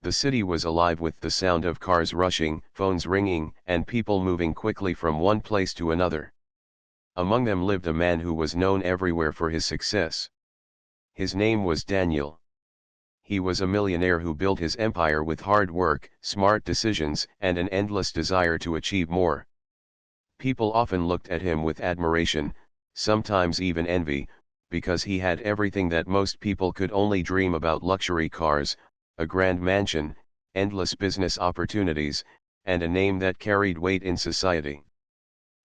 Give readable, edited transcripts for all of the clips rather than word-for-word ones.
The city was alive with the sound of cars rushing, phones ringing, and people moving quickly from one place to another. Among them lived a man who was known everywhere for his success. His name was Daniel. He was a millionaire who built his empire with hard work, smart decisions, and an endless desire to achieve more. People often looked at him with admiration, sometimes even envy, because he had everything that most people could only dream about: luxury cars, a grand mansion, endless business opportunities, and a name that carried weight in society.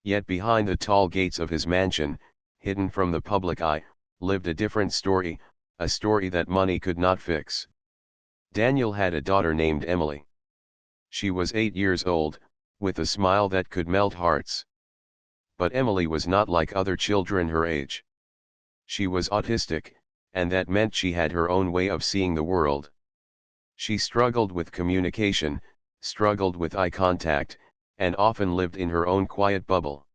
Yet behind the tall gates of his mansion, hidden from the public eye, lived a different story, a story that money could not fix. Daniel had a daughter named Emily. She was 8 years old, with a smile that could melt hearts. But Emily was not like other children her age. She was autistic, and that meant she had her own way of seeing the world. She struggled with communication, struggled with eye contact, and often lived in her own quiet bubble.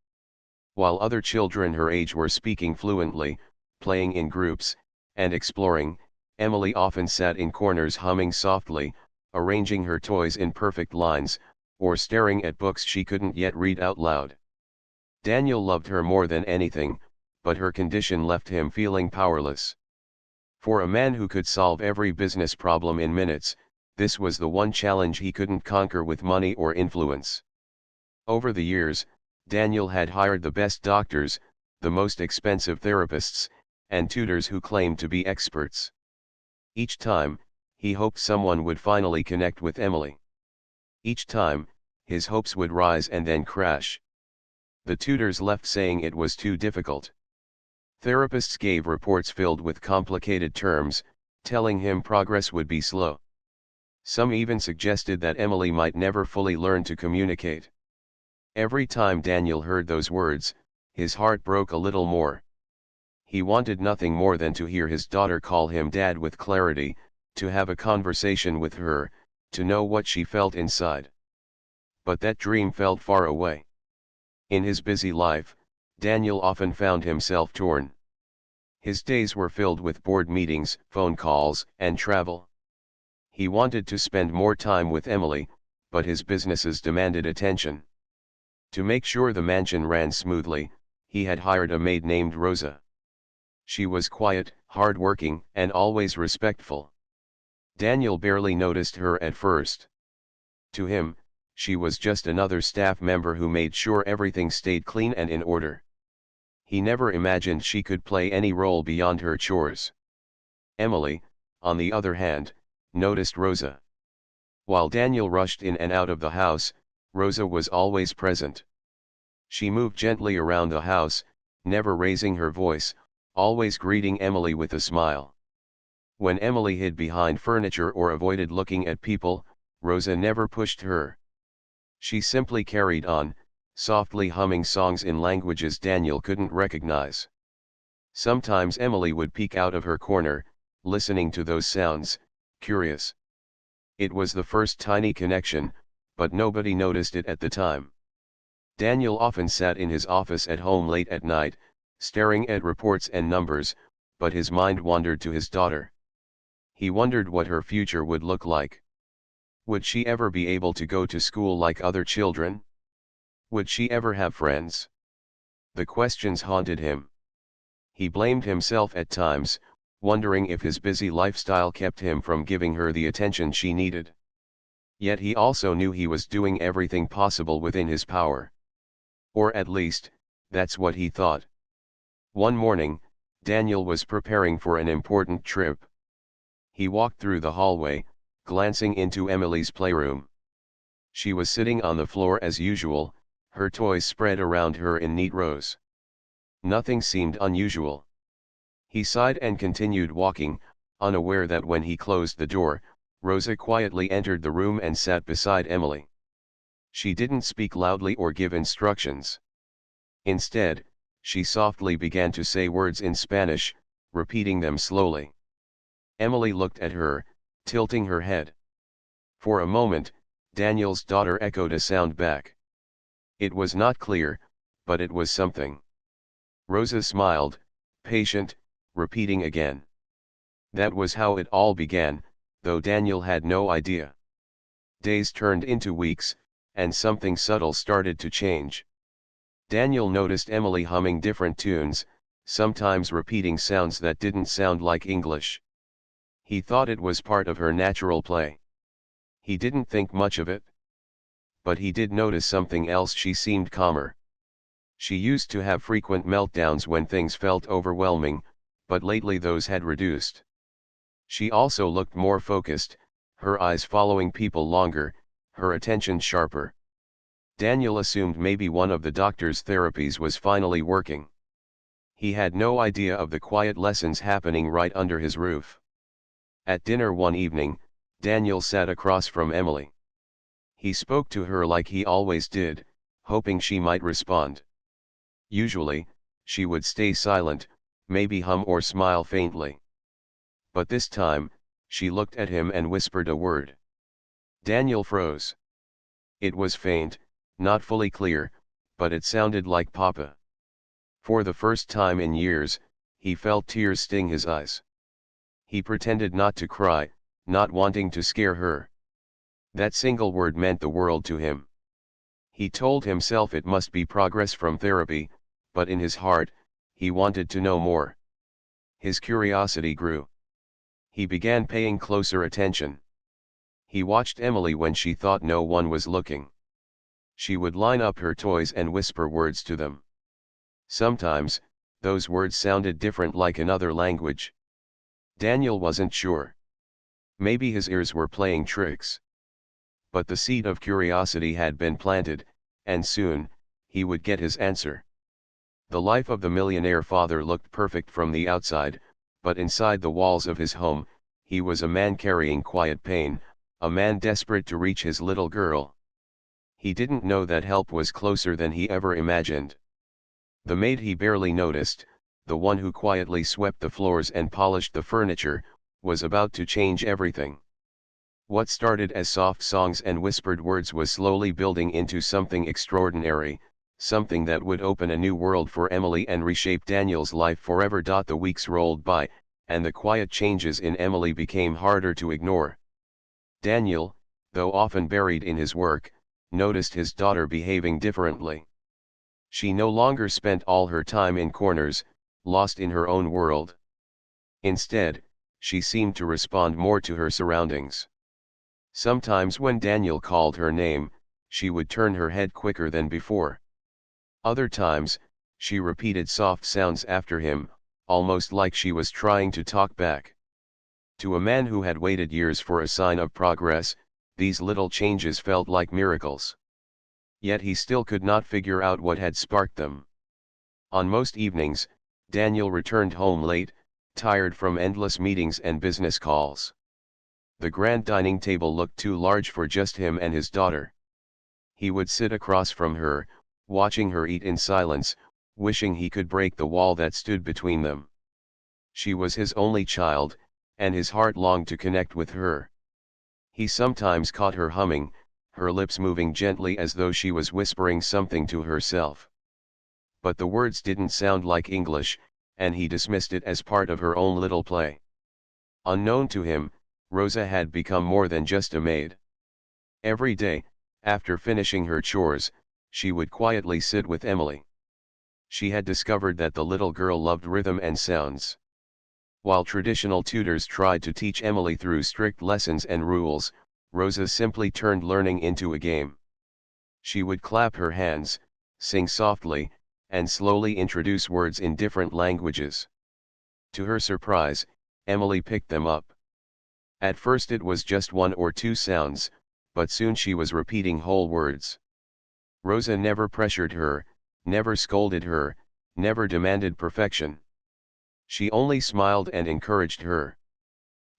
While other children her age were speaking fluently, playing in groups, and exploring, Emily often sat in corners humming softly, arranging her toys in perfect lines, or staring at books she couldn't yet read out loud. Daniel loved her more than anything, but her condition left him feeling powerless. For a man who could solve every business problem in minutes, this was the one challenge he couldn't conquer with money or influence. Over the years, Daniel had hired the best doctors, the most expensive therapists, and tutors who claimed to be experts. Each time, he hoped someone would finally connect with Emily. Each time, his hopes would rise and then crash. The tutors left saying it was too difficult. Therapists gave reports filled with complicated terms, telling him progress would be slow. Some even suggested that Emily might never fully learn to communicate. Every time Daniel heard those words, his heart broke a little more. He wanted nothing more than to hear his daughter call him Dad with clarity, to have a conversation with her, to know what she felt inside. But that dream felt far away. In his busy life, Daniel often found himself torn. His days were filled with board meetings, phone calls, and travel. He wanted to spend more time with Emily, but his businesses demanded attention. To make sure the mansion ran smoothly, he had hired a maid named Rosa. She was quiet, hard-working, and always respectful. Daniel barely noticed her at first. To him, she was just another staff member who made sure everything stayed clean and in order. He never imagined she could play any role beyond her chores. Emily, on the other hand, noticed Rosa. While Daniel rushed in and out of the house, Rosa was always present. She moved gently around the house, never raising her voice, always greeting Emily with a smile. When Emily hid behind furniture or avoided looking at people, Rosa never pushed her. She simply carried on, softly humming songs in languages Daniel couldn't recognize. Sometimes Emily would peek out of her corner, listening to those sounds, curious. It was the first tiny connection, but nobody noticed it at the time. Daniel often sat in his office at home late at night, staring at reports and numbers, but his mind wandered to his daughter. He wondered what her future would look like. Would she ever be able to go to school like other children? Would she ever have friends? The questions haunted him. He blamed himself at times, wondering if his busy lifestyle kept him from giving her the attention she needed. Yet he also knew he was doing everything possible within his power. Or at least, that's what he thought. One morning, Daniel was preparing for an important trip. He walked through the hallway, glancing into Emily's playroom. She was sitting on the floor as usual, her toys spread around her in neat rows. Nothing seemed unusual. He sighed and continued walking, unaware that when he closed the door, Rosa quietly entered the room and sat beside Emily. She didn't speak loudly or give instructions. Instead, she softly began to say words in Spanish, repeating them slowly. Emily looked at her, tilting her head. For a moment, Daniel's daughter echoed a sound back. It was not clear, but it was something. Rosa smiled, patient, repeating again. That was how it all began, though Daniel had no idea. Days turned into weeks, and something subtle started to change. Daniel noticed Emily humming different tunes, sometimes repeating sounds that didn't sound like English. He thought it was part of her natural play. He didn't think much of it. But he did notice something else: she seemed calmer. She used to have frequent meltdowns when things felt overwhelming, but lately those had reduced. She also looked more focused, her eyes following people longer, her attention sharper. Daniel assumed maybe one of the doctor's therapies was finally working. He had no idea of the quiet lessons happening right under his roof. At dinner one evening, Daniel sat across from Emily. He spoke to her like he always did, hoping she might respond. Usually, she would stay silent, maybe hum or smile faintly. But this time, she looked at him and whispered a word. Daniel froze. It was faint, not fully clear, but it sounded like Papa. For the first time in years, he felt tears sting his eyes. He pretended not to cry, not wanting to scare her. That single word meant the world to him. He told himself it must be progress from therapy, but in his heart, he wanted to know more. His curiosity grew. He began paying closer attention. He watched Emily when she thought no one was looking. She would line up her toys and whisper words to them. Sometimes, those words sounded different, like another language. Daniel wasn't sure. Maybe his ears were playing tricks. But the seed of curiosity had been planted, and soon, he would get his answer. The life of the millionaire father looked perfect from the outside, but inside the walls of his home, he was a man carrying quiet pain, a man desperate to reach his little girl. He didn't know that help was closer than he ever imagined. The maid he barely noticed, the one who quietly swept the floors and polished the furniture, was about to change everything. What started as soft songs and whispered words was slowly building into something extraordinary, something that would open a new world for Emily and reshape Daniel's life forever. The weeks rolled by, and the quiet changes in Emily became harder to ignore. Daniel, though often buried in his work, noticed his daughter behaving differently. She no longer spent all her time in corners, lost in her own world. Instead, she seemed to respond more to her surroundings. Sometimes when Daniel called her name, she would turn her head quicker than before. Other times, she repeated soft sounds after him, almost like she was trying to talk back. To a man who had waited years for a sign of progress, these little changes felt like miracles. Yet he still could not figure out what had sparked them. On most evenings, Daniel returned home late, tired from endless meetings and business calls. The grand dining table looked too large for just him and his daughter. He would sit across from her, watching her eat in silence, wishing he could break the wall that stood between them. She was his only child, and his heart longed to connect with her. He sometimes caught her humming, her lips moving gently as though she was whispering something to herself. But the words didn't sound like English, and he dismissed it as part of her own little play. Unknown to him, Rosa had become more than just a maid. Every day, after finishing her chores, she would quietly sit with Emily. She had discovered that the little girl loved rhythm and sounds. While traditional tutors tried to teach Emily through strict lessons and rules, Rosa simply turned learning into a game. She would clap her hands, sing softly, and slowly introduce words in different languages. To her surprise, Emily picked them up. At first it was just one or two sounds, but soon she was repeating whole words. Rosa never pressured her, never scolded her, never demanded perfection. She only smiled and encouraged her.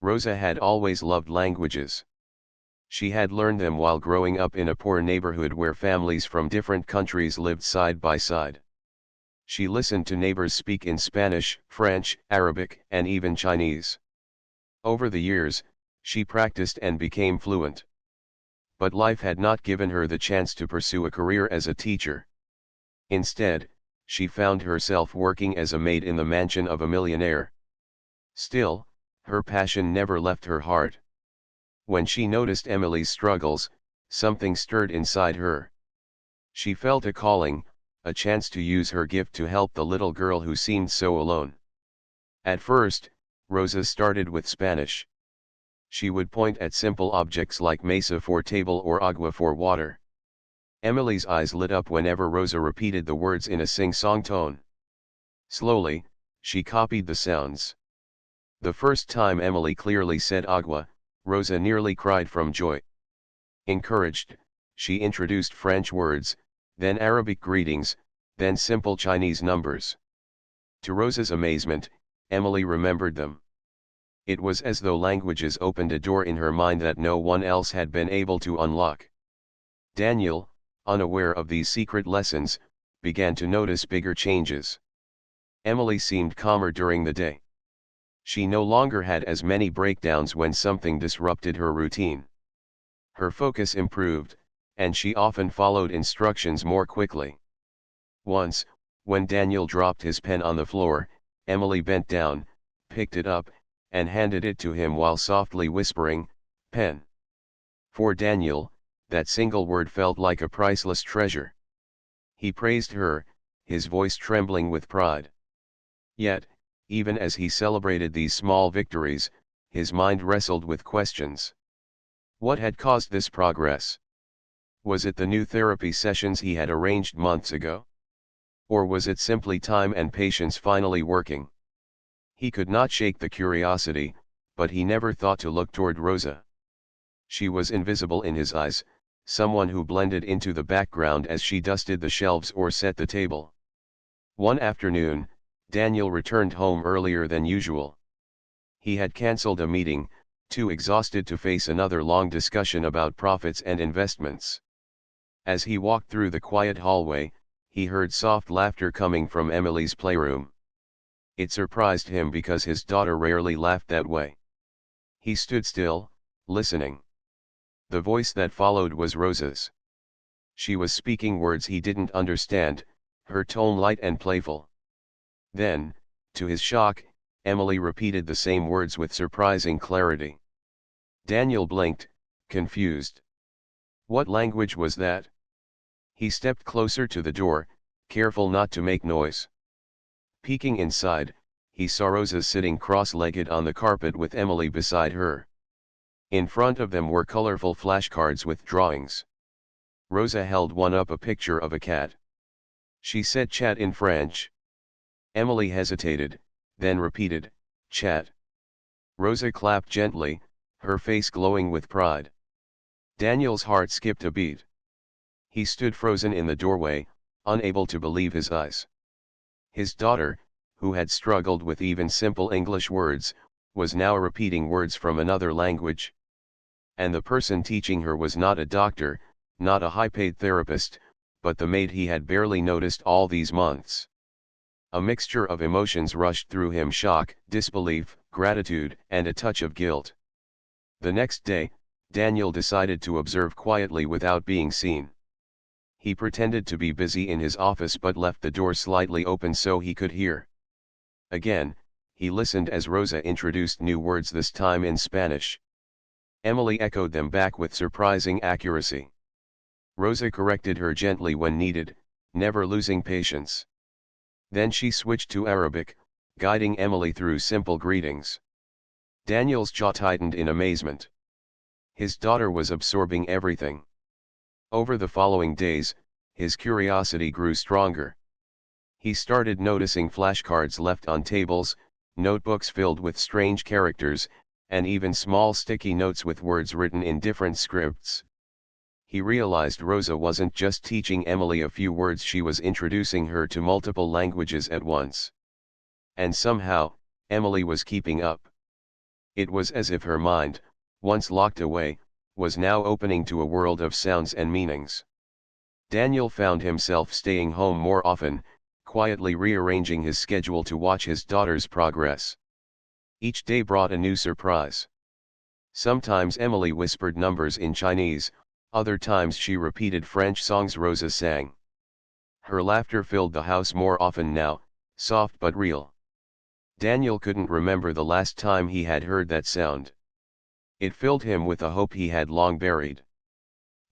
Rosa had always loved languages. She had learned them while growing up in a poor neighborhood where families from different countries lived side by side. She listened to neighbors speak in Spanish, French, Arabic, and even Chinese. Over the years, she practiced and became fluent. But life had not given her the chance to pursue a career as a teacher. Instead, she found herself working as a maid in the mansion of a millionaire. Still, her passion never left her heart. When she noticed Emily's struggles, something stirred inside her. She felt a calling, a chance to use her gift to help the little girl who seemed so alone. At first, Rosa started with Spanish. She would point at simple objects like mesa for table or agua for water. Emily's eyes lit up whenever Rosa repeated the words in a sing-song tone. Slowly, she copied the sounds. The first time Emily clearly said agua, Rosa nearly cried from joy. Encouraged, she introduced French words, then Arabic greetings, then simple Chinese numbers. To Rosa's amazement, Emily remembered them. It was as though languages opened a door in her mind that no one else had been able to unlock. Daniel, unaware of these secret lessons, began to notice bigger changes. Emily seemed calmer during the day. She no longer had as many breakdowns when something disrupted her routine. Her focus improved, and she often followed instructions more quickly. Once, when Daniel dropped his pen on the floor, Emily bent down, picked it up, and handed it to him while softly whispering, "Pen." For Daniel, that single word felt like a priceless treasure. He praised her, his voice trembling with pride. Yet, even as he celebrated these small victories, his mind wrestled with questions. What had caused this progress? Was it the new therapy sessions he had arranged months ago? Or was it simply time and patience finally working? He could not shake the curiosity, but he never thought to look toward Rosa. She was invisible in his eyes, someone who blended into the background as she dusted the shelves or set the table. One afternoon, Daniel returned home earlier than usual. He had cancelled a meeting, too exhausted to face another long discussion about profits and investments. As he walked through the quiet hallway, he heard soft laughter coming from Emily's playroom. It surprised him because his daughter rarely laughed that way. He stood still, listening. The voice that followed was Rosa's. She was speaking words he didn't understand, her tone light and playful. Then, to his shock, Emily repeated the same words with surprising clarity. Daniel blinked, confused. What language was that? He stepped closer to the door, careful not to make noise. Peeking inside, he saw Rosa sitting cross-legged on the carpet with Emily beside her. In front of them were colorful flashcards with drawings. Rosa held one up, a picture of a cat. She said chat in French. Emily hesitated, then repeated, chat. Rosa clapped gently, her face glowing with pride. Daniel's heart skipped a beat. He stood frozen in the doorway, unable to believe his eyes. His daughter, who had struggled with even simple English words, was now repeating words from another language. And the person teaching her was not a doctor, not a high-paid therapist, but the maid he had barely noticed all these months. A mixture of emotions rushed through him: shock, disbelief, gratitude, and a touch of guilt. The next day, Daniel decided to observe quietly without being seen. He pretended to be busy in his office but left the door slightly open so he could hear. Again, he listened as Rosa introduced new words, this time in Spanish. Emily echoed them back with surprising accuracy. Rosa corrected her gently when needed, never losing patience. Then she switched to Arabic, guiding Emily through simple greetings. Daniel's jaw tightened in amazement. His daughter was absorbing everything. Over the following days, his curiosity grew stronger. He started noticing flashcards left on tables, notebooks filled with strange characters, and even small sticky notes with words written in different scripts. He realized Rosa wasn't just teaching Emily a few words, she was introducing her to multiple languages at once. And somehow, Emily was keeping up. It was as if her mind, once locked away, was now opening to a world of sounds and meanings. Daniel found himself staying home more often, quietly rearranging his schedule to watch his daughter's progress. Each day brought a new surprise. Sometimes Emily whispered numbers in Chinese, other times she repeated French songs Rosa sang. Her laughter filled the house more often now, soft but real. Daniel couldn't remember the last time he had heard that sound. It filled him with a hope he had long buried.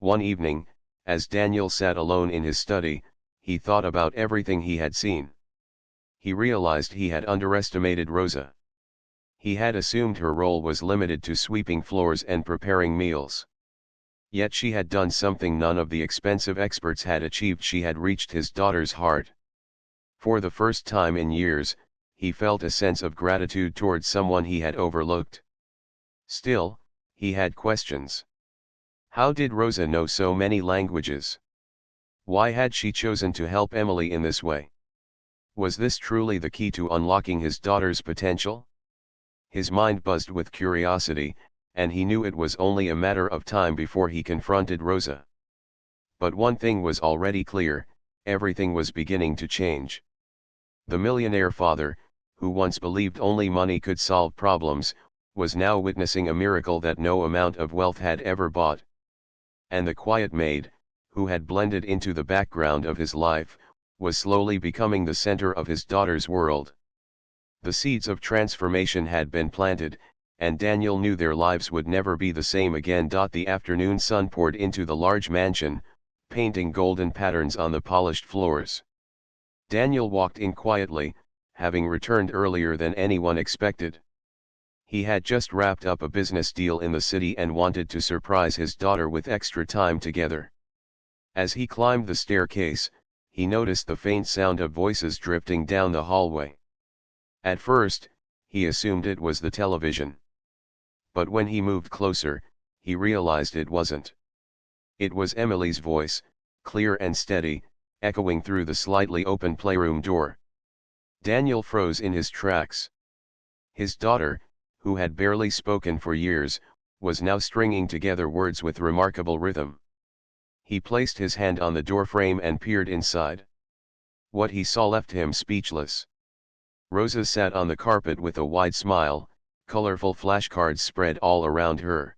One evening, as Daniel sat alone in his study, he thought about everything he had seen. He realized he had underestimated Rosa. He had assumed her role was limited to sweeping floors and preparing meals. Yet she had done something none of the expensive experts had achieved. She had reached his daughter's heart. For the first time in years, he felt a sense of gratitude towards someone he had overlooked. Still, he had questions. How did Rosa know so many languages? Why had she chosen to help Emily in this way? Was this truly the key to unlocking his daughter's potential? His mind buzzed with curiosity, and he knew it was only a matter of time before he confronted Rosa. But one thing was already clear: everything was beginning to change. The millionaire father, who once believed only money could solve problems, was now witnessing a miracle that no amount of wealth had ever bought. And the quiet maid, who had blended into the background of his life, was slowly becoming the center of his daughter's world. The seeds of transformation had been planted, and Daniel knew their lives would never be the same again. The afternoon sun poured into the large mansion, painting golden patterns on the polished floors. Daniel walked in quietly, having returned earlier than anyone expected. He had just wrapped up a business deal in the city and wanted to surprise his daughter with extra time together. As he climbed the staircase, he noticed the faint sound of voices drifting down the hallway. At first, he assumed it was the television. But when he moved closer, he realized it wasn't. It was Emily's voice, clear and steady, echoing through the slightly open playroom door. Daniel froze in his tracks. His daughter, who had barely spoken for years, was now stringing together words with remarkable rhythm. He placed his hand on the doorframe and peered inside. What he saw left him speechless. Rosa sat on the carpet with a wide smile, colorful flashcards spread all around her.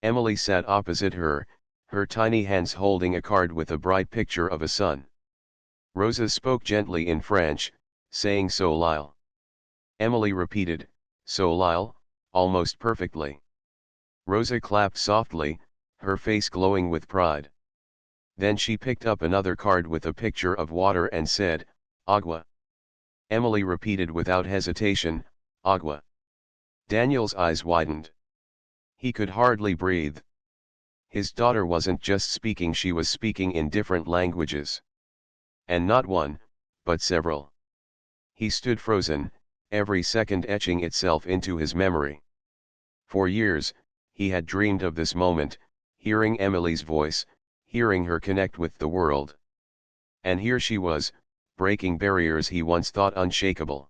Emily sat opposite her, her tiny hands holding a card with a bright picture of a sun. Rosa spoke gently in French, saying Solile. Emily repeated, Solile, almost perfectly. Rosa clapped softly, her face glowing with pride. Then she picked up another card with a picture of water and said, Agua. Emily repeated without hesitation, Agua. Daniel's eyes widened. He could hardly breathe. His daughter wasn't just speaking, she was speaking in different languages. And not one, but several. He stood frozen, every second etching itself into his memory. For years, he had dreamed of this moment, hearing Emily's voice, hearing her connect with the world. And here she was, breaking barriers he once thought unshakable.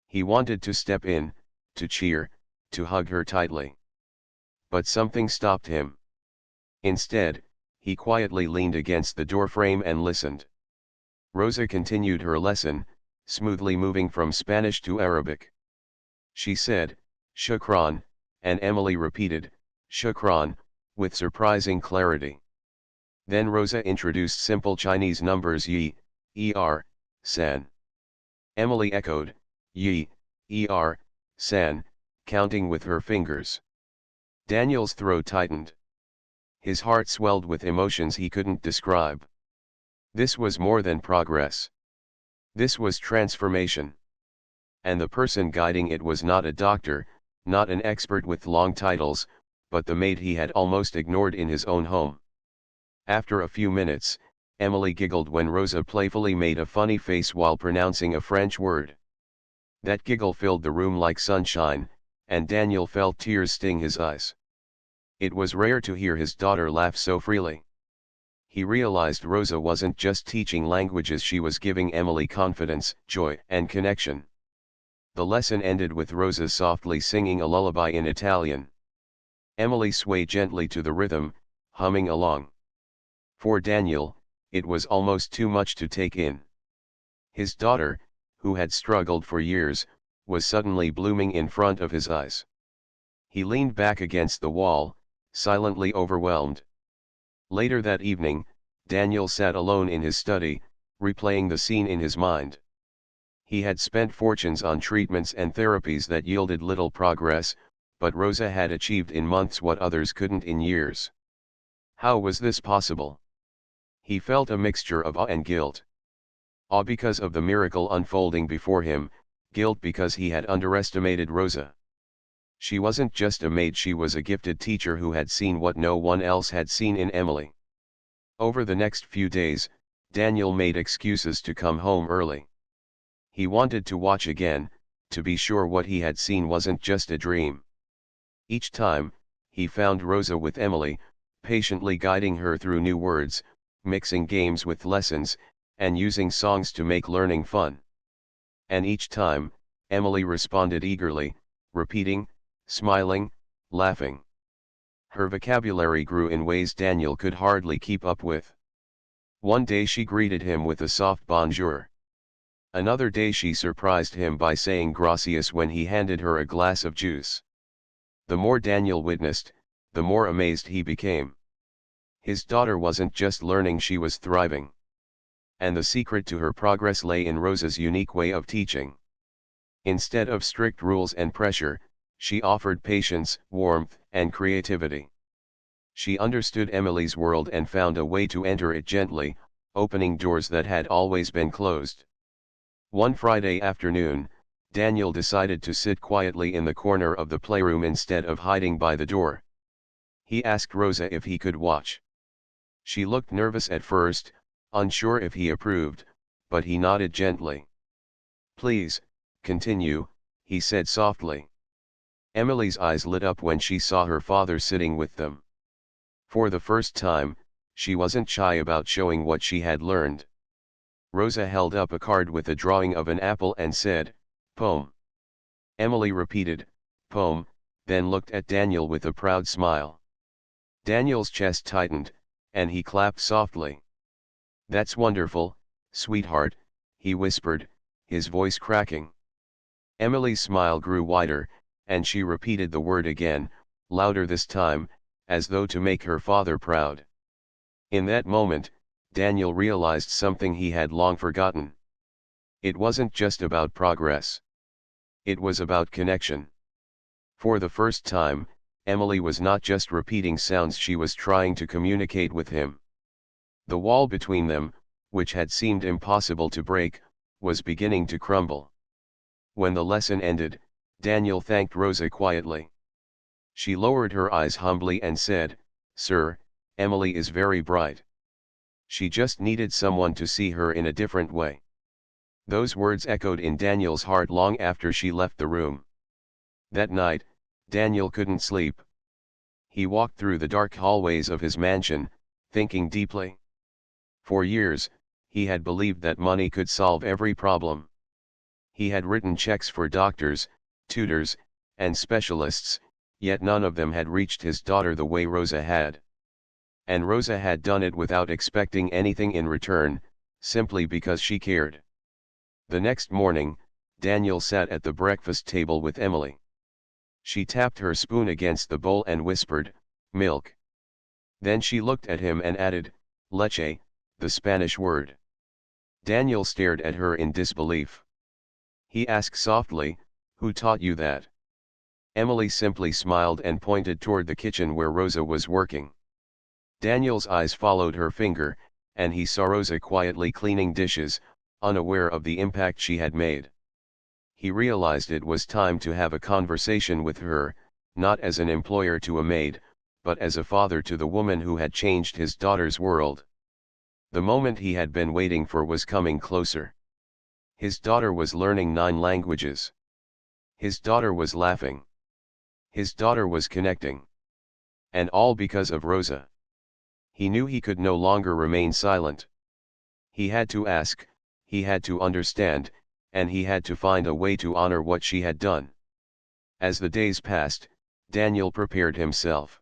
He wanted to step in, to cheer, to hug her tightly. But something stopped him. Instead, he quietly leaned against the doorframe and listened. Rosa continued her lesson, smoothly moving from Spanish to Arabic. She said, Shukran, and Emily repeated, Shukran, with surprising clarity. Then Rosa introduced simple Chinese numbers yi, san. Emily echoed, yi, san, counting with her fingers. Daniel's throat tightened. His heart swelled with emotions he couldn't describe. This was more than progress. This was transformation. And the person guiding it was not a doctor, not an expert with long titles, but the maid he had almost ignored in his own home. After a few minutes, Emily giggled when Rosa playfully made a funny face while pronouncing a French word. That giggle filled the room like sunshine, and Daniel felt tears sting his eyes. It was rare to hear his daughter laugh so freely. He realized Rosa wasn't just teaching languages, she was giving Emily confidence, joy, and connection. The lesson ended with Rosa softly singing a lullaby in Italian. Emily swayed gently to the rhythm, humming along. For Daniel, it was almost too much to take in. His daughter, who had struggled for years, was suddenly blooming in front of his eyes. He leaned back against the wall, silently overwhelmed. Later that evening, Daniel sat alone in his study, replaying the scene in his mind. He had spent fortunes on treatments and therapies that yielded little progress, but Rosa had achieved in months what others couldn't in years. How was this possible? He felt a mixture of awe and guilt. Awe because of the miracle unfolding before him, guilt because he had underestimated Rosa. She wasn't just a maid, she was a gifted teacher who had seen what no one else had seen in Emily. Over the next few days, Daniel made excuses to come home early. He wanted to watch again, to be sure what he had seen wasn't just a dream. Each time, he found Rosa with Emily, patiently guiding her through new words, mixing games with lessons, and using songs to make learning fun. And each time, Emily responded eagerly, repeating, smiling, laughing. Her vocabulary grew in ways Daniel could hardly keep up with. One day she greeted him with a soft bonjour. Another day she surprised him by saying gracias when he handed her a glass of juice. The more Daniel witnessed, the more amazed he became. His daughter wasn't just learning, she was thriving. And the secret to her progress lay in Rosa's unique way of teaching. Instead of strict rules and pressure, she offered patience, warmth, and creativity. She understood Emily's world and found a way to enter it gently, opening doors that had always been closed. One Friday afternoon, Daniel decided to sit quietly in the corner of the playroom instead of hiding by the door. He asked Rosa if he could watch. She looked nervous at first, unsure if he approved, but he nodded gently. "Please, continue," he said softly. Emily's eyes lit up when she saw her father sitting with them. For the first time, she wasn't shy about showing what she had learned. Rosa held up a card with a drawing of an apple and said, "Poem." Emily repeated, "Poem," then looked at Daniel with a proud smile. Daniel's chest tightened, and he clapped softly. "That's wonderful, sweetheart," he whispered, his voice cracking. Emily's smile grew wider, and she repeated the word again, louder this time, as though to make her father proud. In that moment, Daniel realized something he had long forgotten. It wasn't just about progress. It was about connection. For the first time, Emily was not just repeating sounds, she was trying to communicate with him. The wall between them, which had seemed impossible to break, was beginning to crumble. When the lesson ended, Daniel thanked Rosa quietly. She lowered her eyes humbly and said, "Sir, Emily is very bright. She just needed someone to see her in a different way." Those words echoed in Daniel's heart long after she left the room. That night, Daniel couldn't sleep. He walked through the dark hallways of his mansion, thinking deeply. For years, he had believed that money could solve every problem. He had written checks for doctors, tutors, and specialists, yet none of them had reached his daughter the way Rosa had. And Rosa had done it without expecting anything in return, simply because she cared. The next morning, Daniel sat at the breakfast table with Emily. She tapped her spoon against the bowl and whispered, "Milk." Then she looked at him and added, "Leche," the Spanish word. Daniel stared at her in disbelief. He asked softly, "Who taught you that?" Emily simply smiled and pointed toward the kitchen where Rosa was working. Daniel's eyes followed her finger, and he saw Rosa quietly cleaning dishes, unaware of the impact she had made. He realized it was time to have a conversation with her, not as an employer to a maid, but as a father to the woman who had changed his daughter's world. The moment he had been waiting for was coming closer. His daughter was learning 9 languages. His daughter was laughing. His daughter was connecting. And all because of Rosa. He knew he could no longer remain silent. He had to ask, he had to understand, and he had to find a way to honor what she had done. As the days passed, Daniel prepared himself.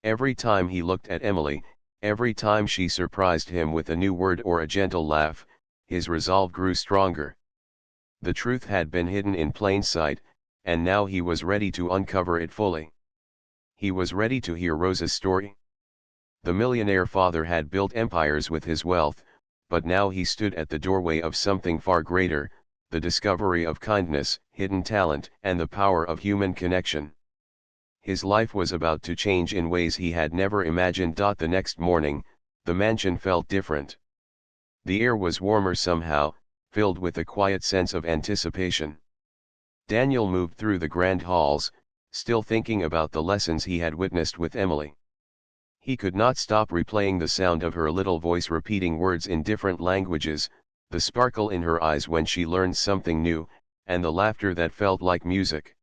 Every time he looked at Emily, every time she surprised him with a new word or a gentle laugh, his resolve grew stronger. The truth had been hidden in plain sight, and now he was ready to uncover it fully. He was ready to hear Rosa's story. The millionaire father had built empires with his wealth, but now he stood at the doorway of something far greater, the discovery of kindness, hidden talent, and the power of human connection. His life was about to change in ways he had never imagined. The next morning, the mansion felt different. The air was warmer somehow, filled with a quiet sense of anticipation. Daniel moved through the grand halls, still thinking about the lessons he had witnessed with Emily. He could not stop replaying the sound of her little voice repeating words in different languages, the sparkle in her eyes when she learned something new, and the laughter that felt like music.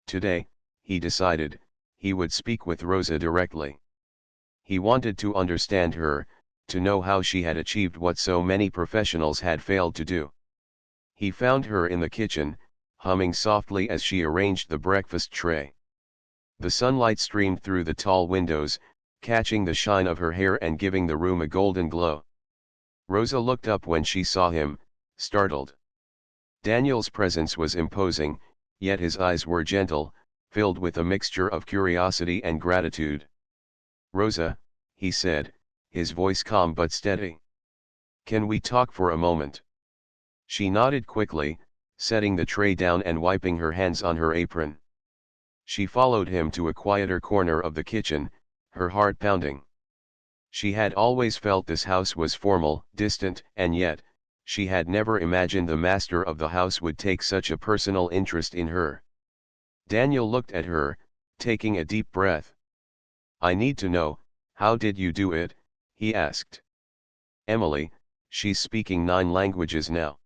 Today, he decided, he would speak with Rosa directly. He wanted to understand her, to know how she had achieved what so many professionals had failed to do. He found her in the kitchen, humming softly as she arranged the breakfast tray. The sunlight streamed through the tall windows, catching the shine of her hair and giving the room a golden glow. Rosa looked up when she saw him, startled. Daniel's presence was imposing, yet his eyes were gentle, filled with a mixture of curiosity and gratitude. "Rosa," he said, his voice calm but steady. "Can we talk for a moment?" She nodded quickly, setting the tray down and wiping her hands on her apron. She followed him to a quieter corner of the kitchen, her heart pounding. She had always felt this house was formal, distant, and yet, she had never imagined the master of the house would take such a personal interest in her. Daniel looked at her, taking a deep breath. "I need to know, how did you do it?" he asked. "Emily, she's speaking 9 languages now.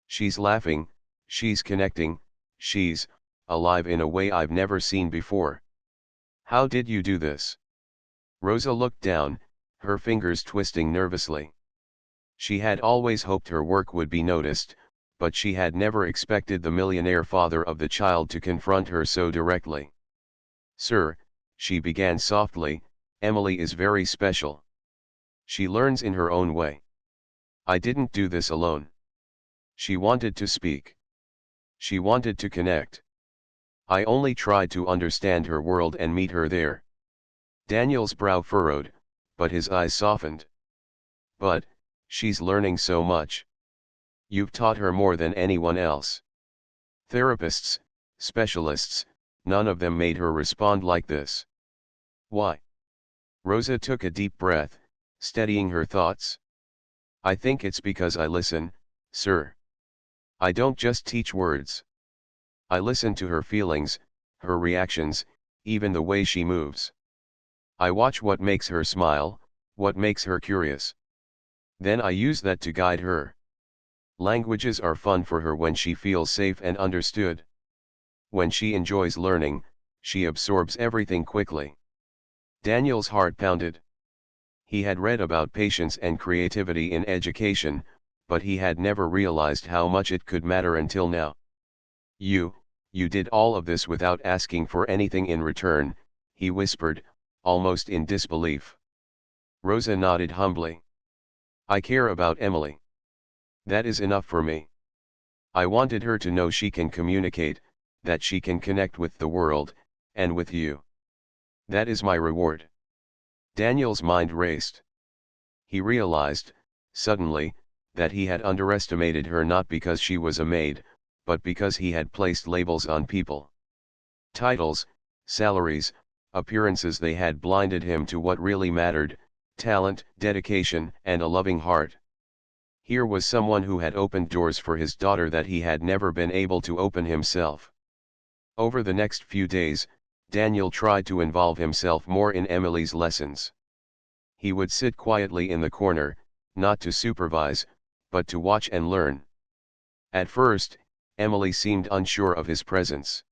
She's laughing, she's connecting, she's alive in a way I've never seen before. How did you do this?" Rosa looked down, her fingers twisting nervously. She had always hoped her work would be noticed, but she had never expected the millionaire father of the child to confront her so directly. "Sir," she began softly, "Emily is very special. She learns in her own way. I didn't do this alone. She wanted to speak. She wanted to connect. I only tried to understand her world and meet her there." Daniel's brow furrowed, but his eyes softened. "But, she's learning so much. You've taught her more than anyone else. Therapists, specialists, none of them made her respond like this. Why?" Rosa took a deep breath, steadying her thoughts. "I think it's because I listen, sir. I don't just teach words. I listen to her feelings, her reactions, even the way she moves. I watch what makes her smile, what makes her curious. Then I use that to guide her. Languages are fun for her when she feels safe and understood. When she enjoys learning, she absorbs everything quickly." Daniel's heart pounded. He had read about patience and creativity in education, but he had never realized how much it could matter until now. You did all of this without asking for anything in return," he whispered, almost in disbelief. Rosa nodded humbly. "I care about Emily. That is enough for me. I wanted her to know she can communicate, that she can connect with the world, and with you. That is my reward." Daniel's mind raced. He realized, suddenly, that he had underestimated her not because she was a maid, but because he had placed labels on people. Titles, salaries, appearances. They had blinded him to what really mattered: talent, dedication, and a loving heart. Here was someone who had opened doors for his daughter that he had never been able to open himself. Over the next few days, Daniel tried to involve himself more in Emily's lessons. He would sit quietly in the corner, not to supervise, but to watch and learn. At first, Emily seemed unsure of his presence.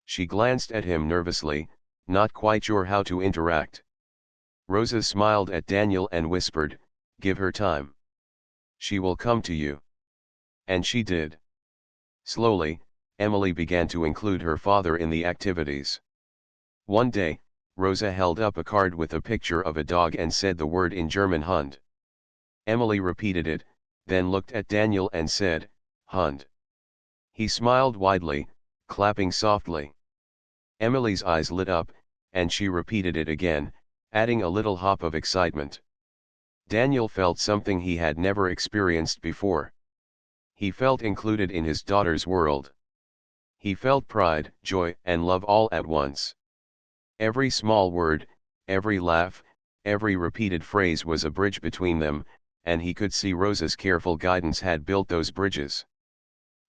She glanced at him nervously, not quite sure how to interact. Rosa smiled at Daniel and whispered, "Give her time. She will come to you." And she did. Slowly, Emily began to include her father in the activities. One day, Rosa held up a card with a picture of a dog and said the word in German, Hund. Emily repeated it, then looked at Daniel and said, "Hund." He smiled widely, clapping softly. Emily's eyes lit up, and she repeated it again, adding a little hop of excitement. Daniel felt something he had never experienced before. He felt included in his daughter's world. He felt pride, joy, and love all at once. Every small word, every laugh, every repeated phrase was a bridge between them, and he could see Rosa's careful guidance had built those bridges.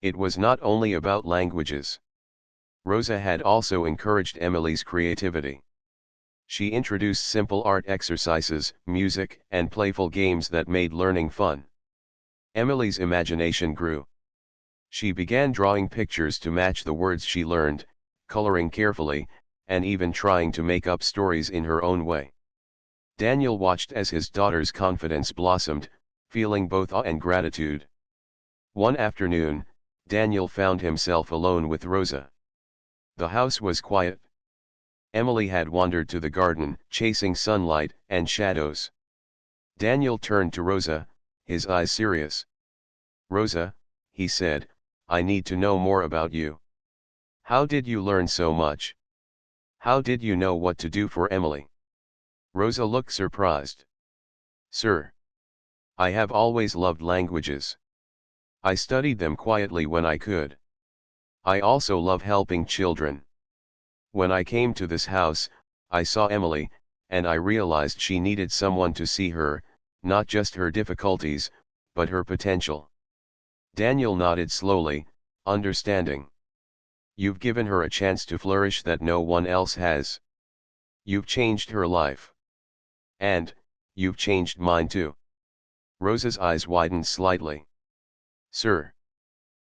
It was not only about languages. Rosa had also encouraged Emily's creativity. She introduced simple art exercises, music, and playful games that made learning fun. Emily's imagination grew. She began drawing pictures to match the words she learned, coloring carefully, and even trying to make up stories in her own way. Daniel watched as his daughter's confidence blossomed, feeling both awe and gratitude. One afternoon, Daniel found himself alone with Rosa. The house was quiet. Emily had wandered to the garden, chasing sunlight and shadows. Daniel turned to Rosa, his eyes serious. "Rosa," he said, "I need to know more about you. How did you learn so much? How did you know what to do for Emily?" Rosa looked surprised. "Sir, I have always loved languages. I studied them quietly when I could. I also love helping children. When I came to this house, I saw Emily, and I realized she needed someone to see her, not just her difficulties, but her potential." Daniel nodded slowly, understanding. "You've given her a chance to flourish that no one else has. You've changed her life. And, you've changed mine too." Rosa's eyes widened slightly. "Sir."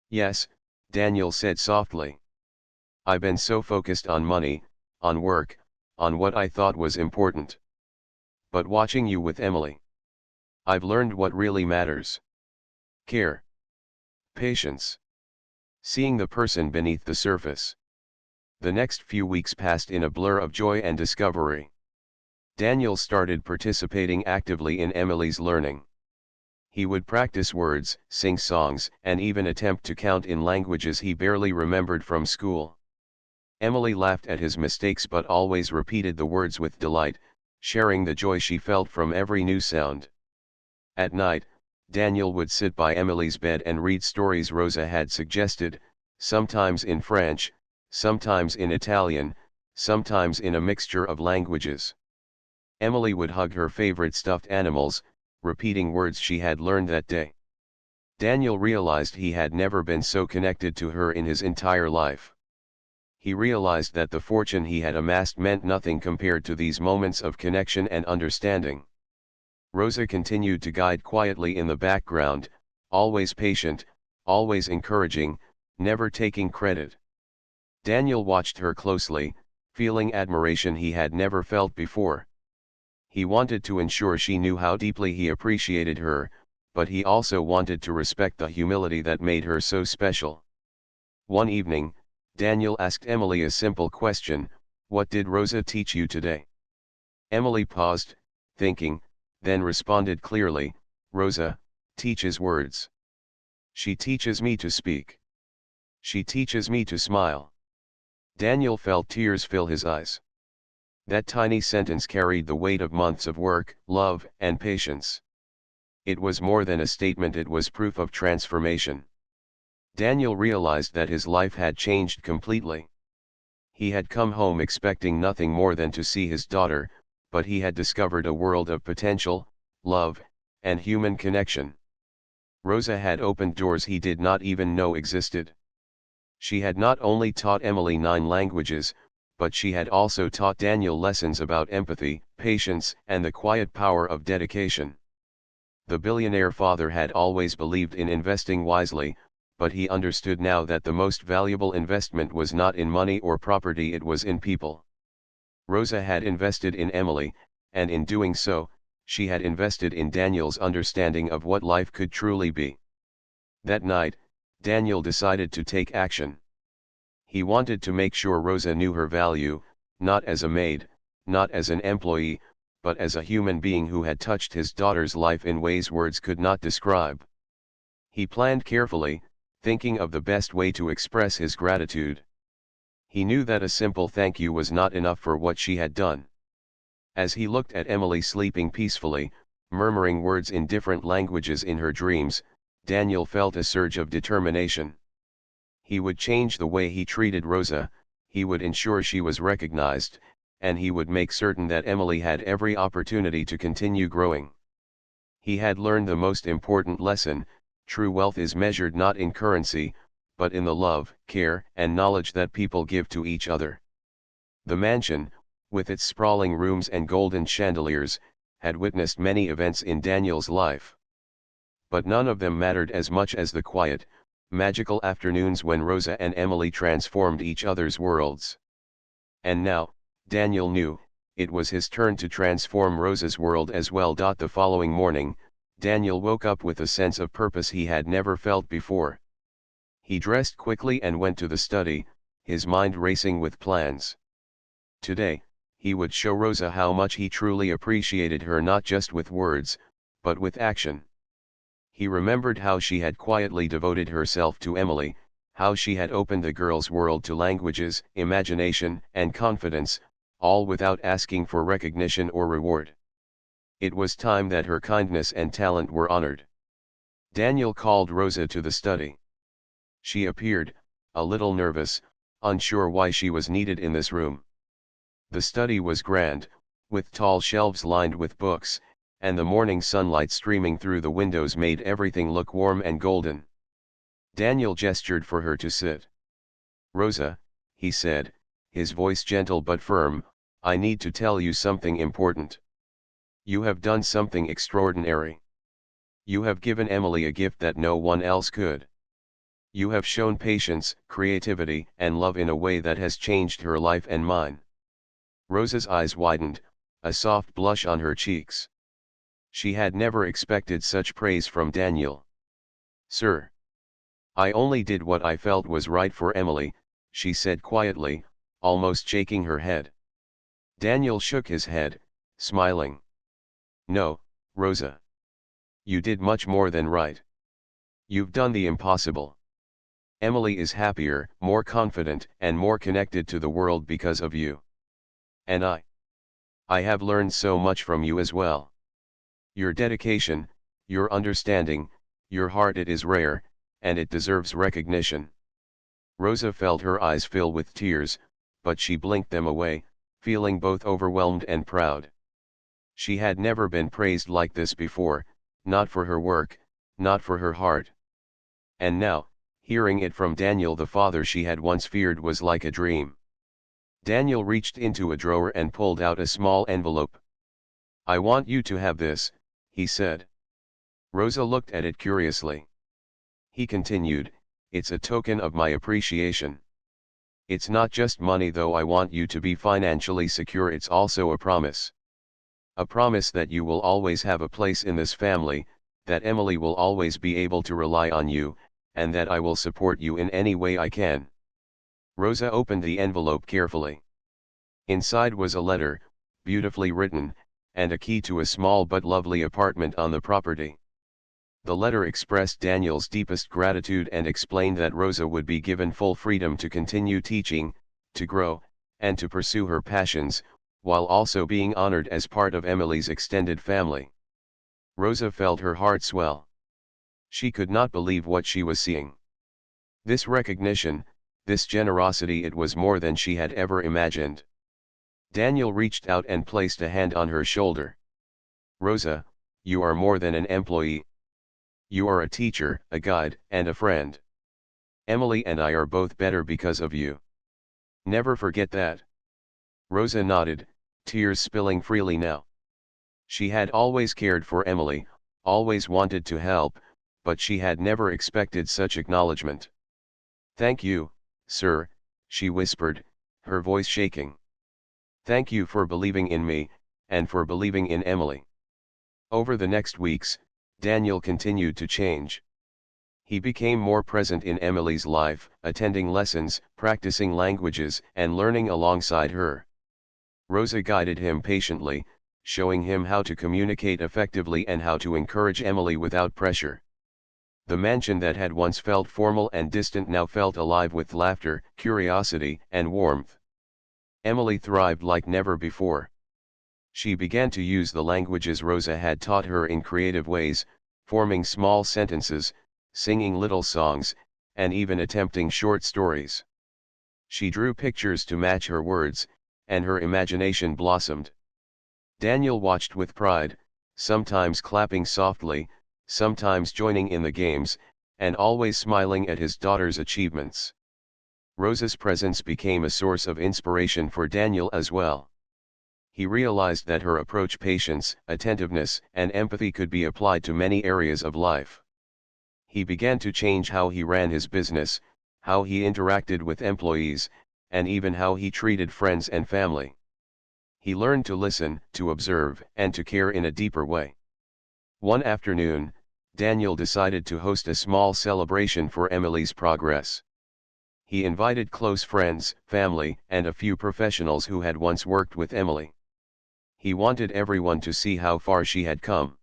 "Yes," Daniel said softly. "I've been so focused on money, on work, on what I thought was important. But watching you with Emily, I've learned what really matters. Care. Patience. Seeing the person beneath the surface." The next few weeks passed in a blur of joy and discovery. Daniel started participating actively in Emily's learning. He would practice words, sing songs, and even attempt to count in languages he barely remembered from school. Emily laughed at his mistakes but always repeated the words with delight, sharing the joy she felt from every new sound. At night, Daniel would sit by Emily's bed and read stories Rosa had suggested, sometimes in French, sometimes in Italian, sometimes in a mixture of languages. Emily would hug her favorite stuffed animals, repeating words she had learned that day. Daniel realized he had never been so connected to her in his entire life. He realized that the fortune he had amassed meant nothing compared to these moments of connection and understanding. Rosa continued to guide quietly in the background, always patient, always encouraging, never taking credit. Daniel watched her closely, feeling admiration he had never felt before. He wanted to ensure she knew how deeply he appreciated her, but he also wanted to respect the humility that made her so special. One evening, Daniel asked Emily a simple question: "What did Rosa teach you today?" Emily paused, thinking, then responded clearly, "Rosa teaches words. She teaches me to speak. She teaches me to smile." Daniel felt tears fill his eyes. That tiny sentence carried the weight of months of work, love, and patience. It was more than a statement, it was proof of transformation. Daniel realized that his life had changed completely. He had come home expecting nothing more than to see his daughter, but he had discovered a world of potential, love, and human connection. Rosa had opened doors he did not even know existed. She had not only taught Emily 9 languages, but she had also taught Daniel lessons about empathy, patience, and the quiet power of dedication. The billionaire father had always believed in investing wisely, but he understood now that the most valuable investment was not in money or property, it was in people. Rosa had invested in Emily, and in doing so, she had invested in Daniel's understanding of what life could truly be. That night, Daniel decided to take action. He wanted to make sure Rosa knew her value, not as a maid, not as an employee, but as a human being who had touched his daughter's life in ways words could not describe. He planned carefully, thinking of the best way to express his gratitude. He knew that a simple thank you was not enough for what she had done. As he looked at Emily sleeping peacefully, murmuring words in different languages in her dreams, Daniel felt a surge of determination. He would change the way he treated Rosa, he would ensure she was recognized, and he would make certain that Emily had every opportunity to continue growing. He had learned the most important lesson: true wealth is measured not in currency, but in the love, care, and knowledge that people give to each other. The mansion, with its sprawling rooms and golden chandeliers, had witnessed many events in Daniel's life. But none of them mattered as much as the quiet, magical afternoons when Rosa and Emily transformed each other's worlds. And now, Daniel knew, it was his turn to transform Rosa's world as well. The following morning, Daniel woke up with a sense of purpose he had never felt before. He dressed quickly and went to the study, his mind racing with plans. Today, he would show Rosa how much he truly appreciated her, not just with words, but with action. He remembered how she had quietly devoted herself to Emily, how she had opened the girl's world to languages, imagination, and confidence, all without asking for recognition or reward. It was time that her kindness and talent were honored. Daniel called Rosa to the study. She appeared, a little nervous, unsure why she was needed in this room. The study was grand, with tall shelves lined with books, and the morning sunlight streaming through the windows made everything look warm and golden. Daniel gestured for her to sit. "Rosa," he said, his voice gentle but firm, "I need to tell you something important. You have done something extraordinary. You have given Emily a gift that no one else could. You have shown patience, creativity, and love in a way that has changed her life and mine." Rosa's eyes widened, a soft blush on her cheeks. She had never expected such praise from Daniel. "Sir, I only did what I felt was right for Emily," she said quietly, almost shaking her head. Daniel shook his head, smiling. "No, Rosa. You did much more than right. You've done the impossible. Emily is happier, more confident, and more connected to the world because of you. And I have learned so much from you as well. Your dedication, your understanding, your heart, it is rare, and it deserves recognition." Rosa felt her eyes fill with tears, but she blinked them away, feeling both overwhelmed and proud. She had never been praised like this before, not for her work, not for her heart. And now, hearing it from Daniel, the father she had once feared, was like a dream. Daniel reached into a drawer and pulled out a small envelope. "I want you to have this," he said. Rosa looked at it curiously. He continued, "It's a token of my appreciation. It's not just money though, I want you to be financially secure. It's also a promise. A promise that you will always have a place in this family, that Emily will always be able to rely on you, and that I will support you in any way I can." Rosa opened the envelope carefully. Inside was a letter, beautifully written, and a key to a small but lovely apartment on the property. The letter expressed Daniel's deepest gratitude and explained that Rosa would be given full freedom to continue teaching, to grow, and to pursue her passions, while also being honored as part of Emily's extended family. Rosa felt her heart swell. She could not believe what she was seeing. This recognition, this generosity, it was more than she had ever imagined. Daniel reached out and placed a hand on her shoulder. "Rosa, you are more than an employee. You are a teacher, a guide, and a friend. Emily and I are both better because of you. Never forget that." Rosa nodded, tears spilling freely now. She had always cared for Emily, always wanted to help, but she had never expected such acknowledgement. "Thank you, sir," she whispered, her voice shaking. "Thank you for believing in me, and for believing in Emily." Over the next weeks, Daniel continued to change. He became more present in Emily's life, attending lessons, practicing languages, and learning alongside her. Rosa guided him patiently, showing him how to communicate effectively and how to encourage Emily without pressure. The mansion that had once felt formal and distant now felt alive with laughter, curiosity, and warmth. Emily thrived like never before. She began to use the languages Rosa had taught her in creative ways, forming small sentences, singing little songs, and even attempting short stories. She drew pictures to match her words, and her imagination blossomed. Daniel watched with pride, sometimes clapping softly, sometimes joining in the games, and always smiling at his daughter's achievements. Rosa's presence became a source of inspiration for Daniel as well. He realized that her approach, patience, attentiveness, and empathy could be applied to many areas of life. He began to change how he ran his business, how he interacted with employees, and even how he treated friends and family. He learned to listen, to observe, and to care in a deeper way. One afternoon, Daniel decided to host a small celebration for Emily's progress. He invited close friends, family, and a few professionals who had once worked with Emily. He wanted everyone to see how far she had come.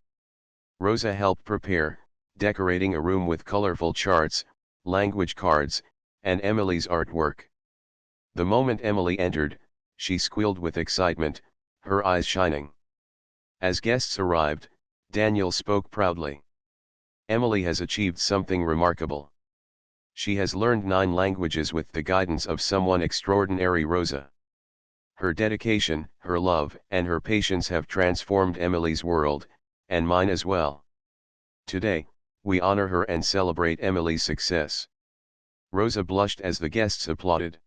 Rosa helped prepare, decorating a room with colorful charts, language cards, and Emily's artwork. The moment Emily entered, she squealed with excitement, her eyes shining. As guests arrived, Daniel spoke proudly. Emily has achieved something remarkable. She has learned 9 languages with the guidance of someone extraordinary, Rosa. Her dedication, her love, and her patience have transformed Emily's world, and mine as well. Today, we honor her and celebrate Emily's success. Rosa blushed as the guests applauded.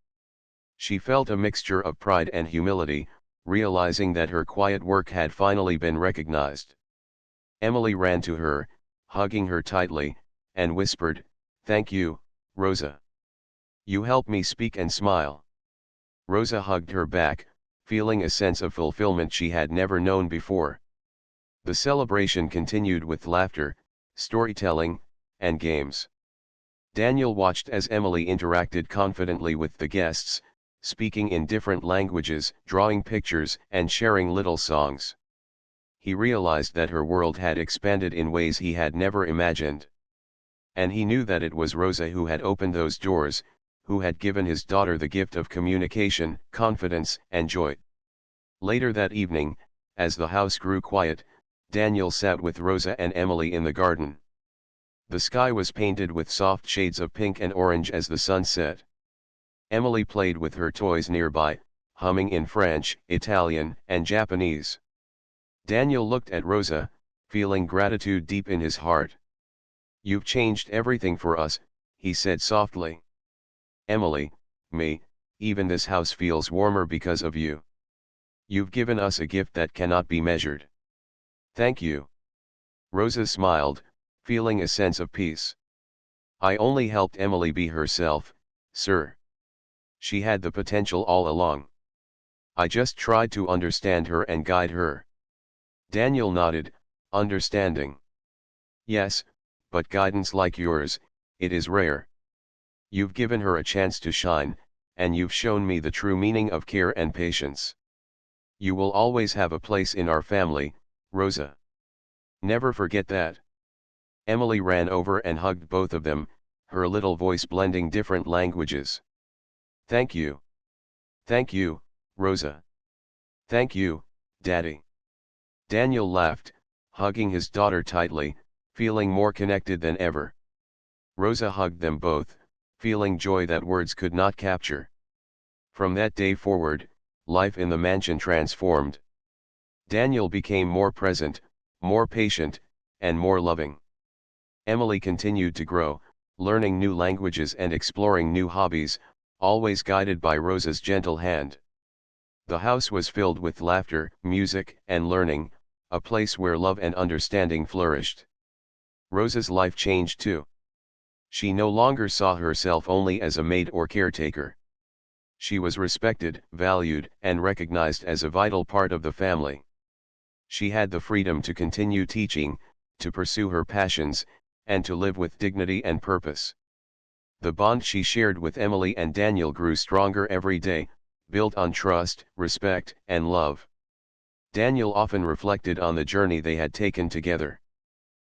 She felt a mixture of pride and humility, realizing that her quiet work had finally been recognized. Emily ran to her, hugging her tightly, and whispered, "Thank you, Rosa. You help me speak and smile." Rosa hugged her back, feeling a sense of fulfillment she had never known before. The celebration continued with laughter, storytelling, and games. Daniel watched as Emily interacted confidently with the guests, speaking in different languages, drawing pictures, and sharing little songs. He realized that her world had expanded in ways he had never imagined. And he knew that it was Rosa who had opened those doors, who had given his daughter the gift of communication, confidence, and joy. Later that evening, as the house grew quiet, Daniel sat with Rosa and Emily in the garden. The sky was painted with soft shades of pink and orange as the sun set. Emily played with her toys nearby, humming in French, Italian, and Japanese. Daniel looked at Rosa, feeling gratitude deep in his heart. "You've changed everything for us," he said softly. "Emily, me, even this house feels warmer because of you. You've given us a gift that cannot be measured." "Thank you." Rosa smiled, feeling a sense of peace. "I only helped Emily be herself, sir. She had the potential all along. I just tried to understand her and guide her." Daniel nodded, understanding. "Yes, but guidance like yours, it is rare. You've given her a chance to shine, and you've shown me the true meaning of care and patience. You will always have a place in our family, Rosa. Never forget that." Emily ran over and hugged both of them, her little voice blending different languages. "Thank you. Thank you, Rosa. Thank you, Daddy." Daniel laughed, hugging his daughter tightly, feeling more connected than ever. Rosa hugged them both, feeling joy that words could not capture. From that day forward, life in the mansion transformed. Daniel became more present, more patient, and more loving. Emily continued to grow, learning new languages and exploring new hobbies, always guided by Rosa's gentle hand. The house was filled with laughter, music, and learning, a place where love and understanding flourished. Rosa's life changed too. She no longer saw herself only as a maid or caretaker. She was respected, valued, and recognized as a vital part of the family. She had the freedom to continue teaching, to pursue her passions, and to live with dignity and purpose. The bond she shared with Emily and Daniel grew stronger every day, built on trust, respect, and love. Daniel often reflected on the journey they had taken together.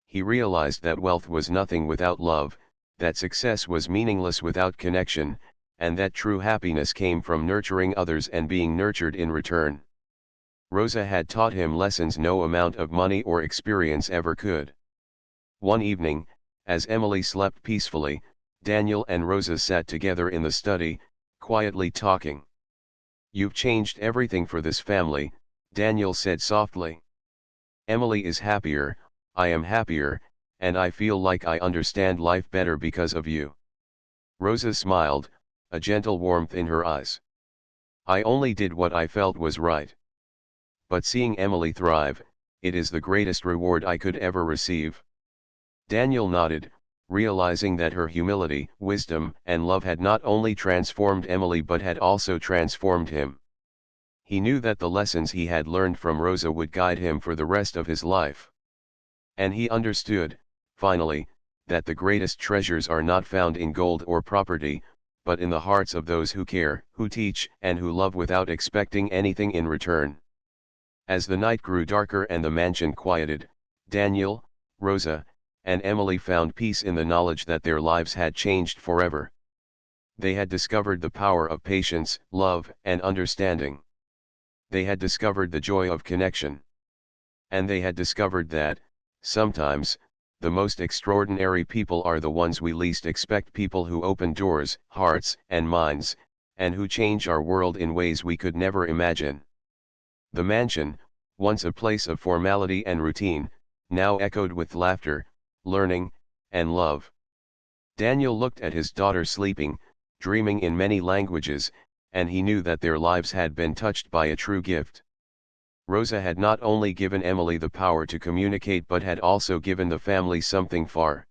He realized that wealth was nothing without love, that success was meaningless without connection, and that true happiness came from nurturing others and being nurtured in return. Rosa had taught him lessons no amount of money or experience ever could. One evening, as Emily slept peacefully, Daniel and Rosa sat together in the study, quietly talking. You've changed everything for this family, Daniel said softly. Emily is happier, I am happier, and I feel like I understand life better because of you. Rosa smiled, a gentle warmth in her eyes. I only did what I felt was right. But seeing Emily thrive, it is the greatest reward I could ever receive. Daniel nodded, realizing that her humility, wisdom, and love had not only transformed Emily but had also transformed him. He knew that the lessons he had learned from Rosa would guide him for the rest of his life. And he understood, finally, that the greatest treasures are not found in gold or property, but in the hearts of those who care, who teach, and who love without expecting anything in return. As the night grew darker and the mansion quieted, Daniel, Rosa, and Emily found peace in the knowledge that their lives had changed forever. They had discovered the power of patience, love, and understanding. They had discovered the joy of connection. And they had discovered that, sometimes, the most extraordinary people are the ones we least expect, people who open doors, hearts, and minds, and who change our world in ways we could never imagine. The mansion, once a place of formality and routine, now echoed with laughter, learning, and love. Daniel looked at his daughter sleeping, dreaming in many languages, and he knew that their lives had been touched by a true gift. Rosa had not only given Emily the power to communicate but had also given the family something far